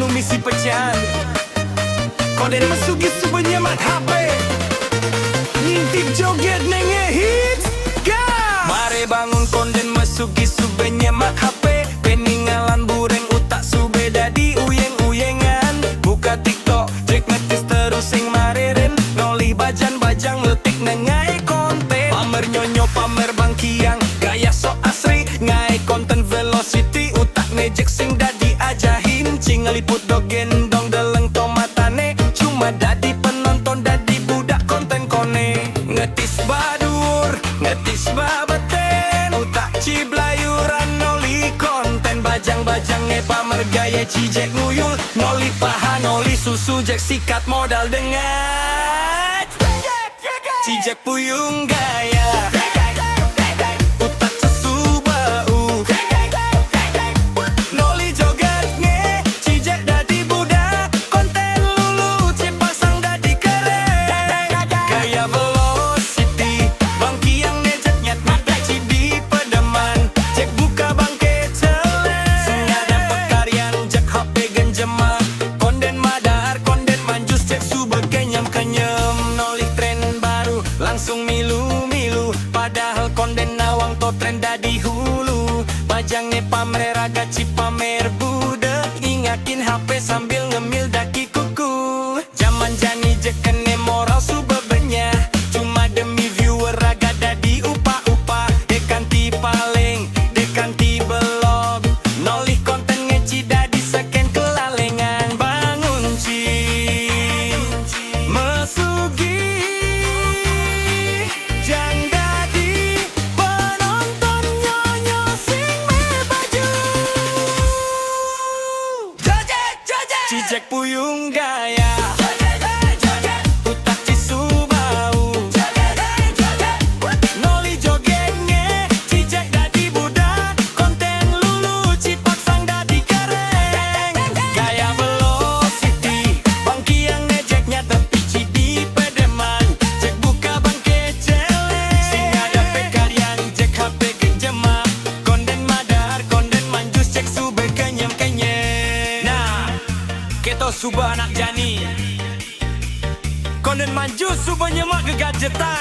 anu misi pecahan. Koden masuki subenyaman HP, ngintip joget nenge hits ga. Mare bangun konden masuki subenyaman HP, peningalan bureng utak sube dadi uyeng-uyengan. Buka TikTok, cek netis terus sing mareren, noli bajang-bajang letik nengai konten. Pamer nyonyo pamer bangkiang, gaya sok asri ngai konten velocity. Utak nejek sing dadi ajahin, cing ngeliput dogendong deleng tomatane. Cuma dadi penonton dadi budak konten kone. Ngetis badur, ngetis babeten, utak ciblayuran noli konten. Bajang-bajang pamer gaya cijek nguyul, noli paha noli susu jek sikat modal dengan cijek puyung gaya. Utak sesu bau, noli joget nge cijek dadi budak konten. Lulu cipasang dadi keren, gaya velocity bangkiang nejek nyat mata cibi pedeman. Cek buka bangke celeng, sengadan pekarian jek HP genjema. Konden madar konden manjus cek sube kenyam-kenyam. Nolih tren baru langsung milu-milu, padahal konden nawang to tren dadi hulu. Bajangnya pamer raga cipamer budek, ingatin HP sambil ngemil daki kuku. Zaman jani jekene moral sube benya, cuma demi viewer raga dadi upa-upa. Dekanti paling, dekanti belum, nolih konten ngeci dadi seken kelalengan. Bangun cing, mesugi jang dadi penonton nyonyo sing me baju. Cijek puyung gaya, utak cisu bau, noli joget nge cijek dadi budak konten. Lulu cipaksang dadi keren, gaya velocity bangkiang nejeknya tepi cidi pedeman. Cek buka bangke celeng, sing ada pekarian cek HP genjema. Konden madar konden manjus cek sube kenyem-kenyem. Nah, keto suba anak jani, konden manjus sube nyemak ke gadgetan.